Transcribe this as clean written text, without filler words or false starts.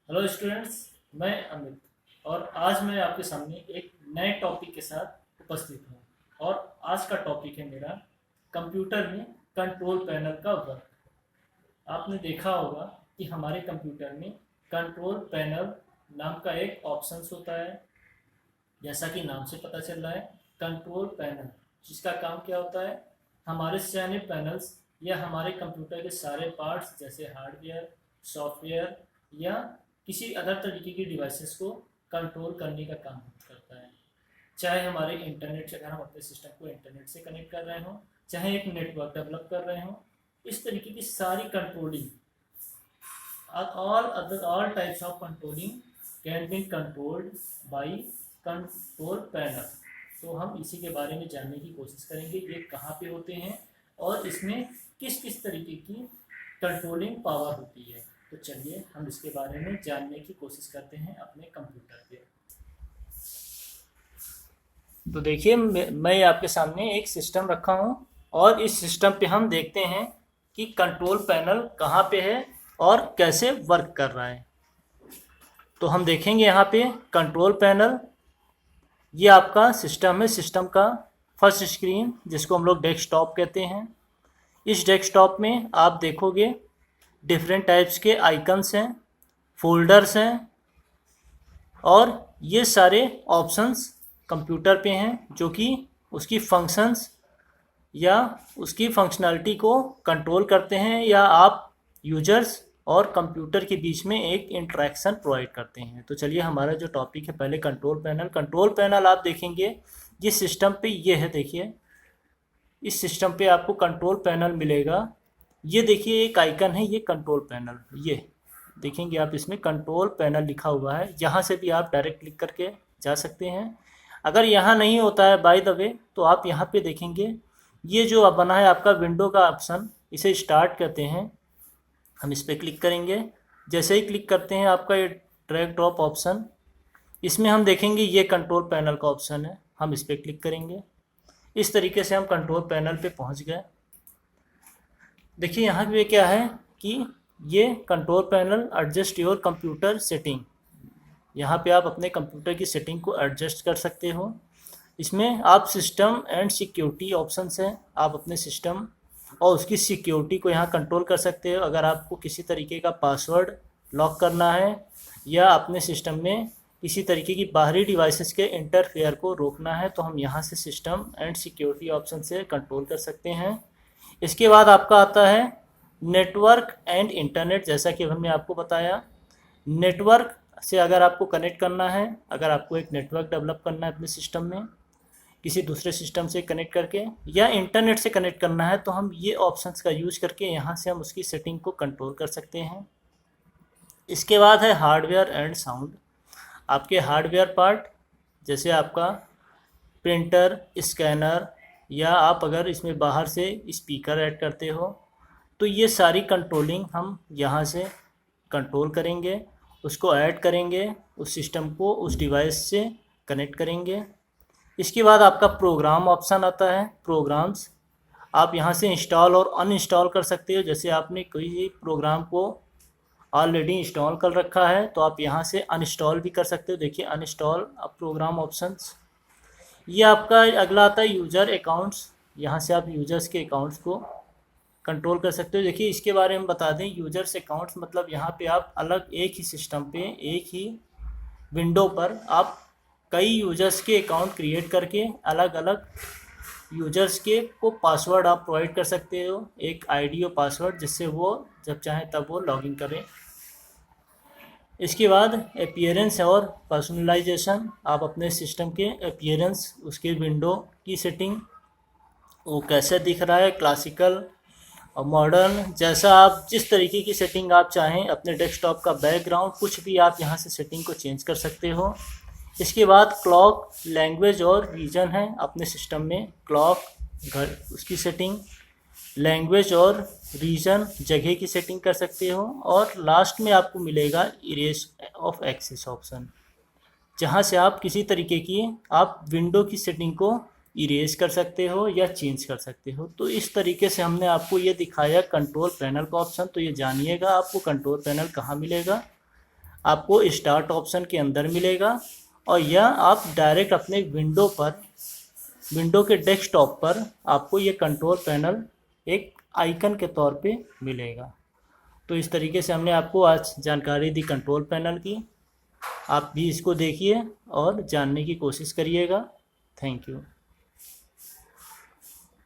Hello students, मैं अमित और आज मैं आपके सामने एक नए टॉपिक के साथ उपस्थित हूँ। और आज का टॉपिक है मेरा कंप्यूटर में कंट्रोल पैनल का वर्क। आपने देखा होगा कि हमारे कंप्यूटर में कंट्रोल पैनल नाम का एक ऑप्शंस होता है। जैसा कि नाम से पता चल रहा है, कंट्रोल पैनल जिसका काम क्या होता है, हमारे चयनित पैनल्स या हमारे कंप्यूटर के सारे पार्ट्स जैसे हार्डवेयर, सॉफ्टवेयर या किसी अदर तरीके की डिवाइसेस को कंट्रोल करने का काम करता है। चाहे हमारे इंटरनेट से, अगर हम अपने सिस्टम को इंटरनेट से कनेक्ट कर रहे हों, चाहे एक नेटवर्क डेवलप कर रहे हों, इस तरीके की सारी controlling, all types of controlling can be controlled by control panel. तो हम इसी के बारे में जानने की कोशिश करेंगे, ये कहाँ पे होते हैं और इसमें किस किस तरीके की कंट्रोलिंग पावर होती है। तो चलिए हम इसके बारे में जानने की कोशिश करते हैं अपने कंप्यूटर पे। तो देखिए, मैं आपके सामने एक सिस्टम रखा हूँ और इस सिस्टम पे हम देखते हैं कि कंट्रोल पैनल कहाँ पे है और कैसे वर्क कर रहा है। तो हम देखेंगे यहाँ पे कंट्रोल पैनल, ये आपका सिस्टम है। सिस्टम का फर्स्ट स्क्रीन जिसको हम लोग डेस्कटॉप कहते हैं। इस डेस्कटॉप में आप देखोगे डिफरेंट टाइप्स के आइकन्स हैं, फोल्डर्स हैं और ये सारे ऑप्शंस कंप्यूटर पे हैं जो कि उसकी फंक्शंस या उसकी फंक्शनैलिटी को कंट्रोल करते हैं, या आप यूजर्स और कंप्यूटर के बीच में एक इंटरेक्शन प्रोवाइड करते हैं। तो चलिए, हमारा जो टॉपिक है पहले कंट्रोल पैनल। कंट्रोल पैनल आप देखेंगे जिस सिस्टम पे ये है, देखिए इस सिस्टम पे आपको कंट्रोल पैनल मिलेगा। ये देखिए एक आइकन है, ये कंट्रोल पैनल, ये देखेंगे आप, इसमें कंट्रोल पैनल लिखा हुआ है। यहाँ से भी आप डायरेक्ट क्लिक करके जा सकते हैं। अगर यहाँ नहीं होता है बाय द वे, तो आप यहाँ पे देखेंगे ये जो बना है आपका विंडो का ऑप्शन, इसे स्टार्ट कहते हैं। हम इस पर क्लिक करेंगे। जैसे ही क्लिक करते हैं आपका ये ड्रैग ड्रॉप ऑप्शन, इसमें हम देखेंगे ये कंट्रोल पैनल का ऑप्शन है। हम इस पर क्लिक करेंगे। इस तरीके से हम कंट्रोल पैनल पे पहुंच गए। देखिए यहाँ पे क्या है कि ये control panel adjust your computer setting, यहाँ पे आप अपने कंप्यूटर की सेटिंग को एडजस्ट कर सकते हो। इसमें आप सिस्टम एंड सिक्योरिटी ऑप्शंस हैं, आप अपने सिस्टम और उसकी सिक्योरिटी को यहाँ कंट्रोल कर सकते हो। अगर आपको किसी तरीके का पासवर्ड लॉक करना है या अपने सिस्टम में किसी तरीके की बाहरी डिवाइसेस के इंटरफेयर को रोकना है, तो हम यहाँ से सिस्टम एंड सिक्योरिटी ऑप्शन से कंट्रोल कर सकते हैं। इसके बाद आपका आता है नेटवर्क एंड इंटरनेट। जैसा कि हमने आपको बताया, नेटवर्क से अगर आपको कनेक्ट करना है, अगर आपको एक नेटवर्क डेवलप करना है अपने सिस्टम में किसी दूसरे सिस्टम से कनेक्ट करके, या इंटरनेट से कनेक्ट करना है, तो हम ये ऑप्शंस का यूज करके यहाँ से हम उसकी सेटिंग को कंट्रोल कर सकते हैं। इसके बाद है हार्डवेयर एंड साउंड। आपके हार्डवेयर पार्ट जैसे आपका प्रिंटर, स्कैनर, या आप अगर इसमें बाहर से स्पीकर ऐड करते हो, तो ये सारी कंट्रोलिंग हम यहाँ से कंट्रोल करेंगे, उसको ऐड करेंगे, उस सिस्टम को उस डिवाइस से कनेक्ट करेंगे। इसके बाद आपका प्रोग्राम ऑप्शन आता है। प्रोग्राम्स आप यहाँ से इंस्टॉल और अनइंस्टॉल कर सकते हो। जैसे आपने कोई प्रोग्राम को ऑलरेडी इंस्टॉल कर रखा है, तो आप यहाँ से अनइंस्टॉल भी कर सकते हो। देखिए अनइंस्टॉल प्रोग्राम ऑप्शंस। ये आपका अगला आता है यूज़र अकाउंट्स। यहाँ से आप यूजर्स के अकाउंट्स को कंट्रोल कर सकते हो। देखिए इसके बारे में बता दें, यूजर्स अकाउंट्स मतलब यहाँ पे आप अलग एक ही सिस्टम पे, एक ही विंडो पर आप कई यूजर्स के अकाउंट क्रिएट करके अलग अलग यूजर्स के को पासवर्ड आप प्रोवाइड कर सकते हो, एक आईडी और पासवर्ड, जिससे वो जब चाहें तब वो लॉगिन करें। इसके बाद अपीयरेंस और पर्सनलाइजेशन, आप अपने सिस्टम के अपीयरेंस, उसके विंडो की सेटिंग, वो कैसे दिख रहा है, क्लासिकल और मॉडर्न, जैसा आप जिस तरीके की सेटिंग आप चाहें, अपने डेस्कटॉप का बैकग्राउंड कुछ भी आप यहाँ से सेटिंग को चेंज कर सकते हो। इसके बाद क्लॉक, लैंग्वेज और रीजन है अपने सिस्टम में। क्लॉक घर उसकी सेटिंग, लैंग्वेज और रीजन जगह की सेटिंग कर सकते हो। और लास्ट में आपको मिलेगा इरेज ऑफ एक्सेस ऑप्शन, जहाँ से आप किसी तरीके की आप विंडो की सेटिंग को इरेज कर सकते हो या चेंज कर सकते हो। तो इस तरीके से हमने आपको ये दिखाया कंट्रोल पैनल का ऑप्शन। तो ये जानिएगा आपको कंट्रोल पैनल कहाँ मिलेगा। आपको स्टार्ट ऑप्शन के अंदर मिलेगा, और या आप डायरेक्ट अपने विंडो के डेस्कटॉप पर आपको ये कंट्रोल पैनल एक आइकन के तौर पे मिलेगा। तो इस तरीके से हमने आपको आज जानकारी दी कंट्रोल पैनल की। आप भी इसको देखिए और जानने की कोशिश करिएगा। Thank you.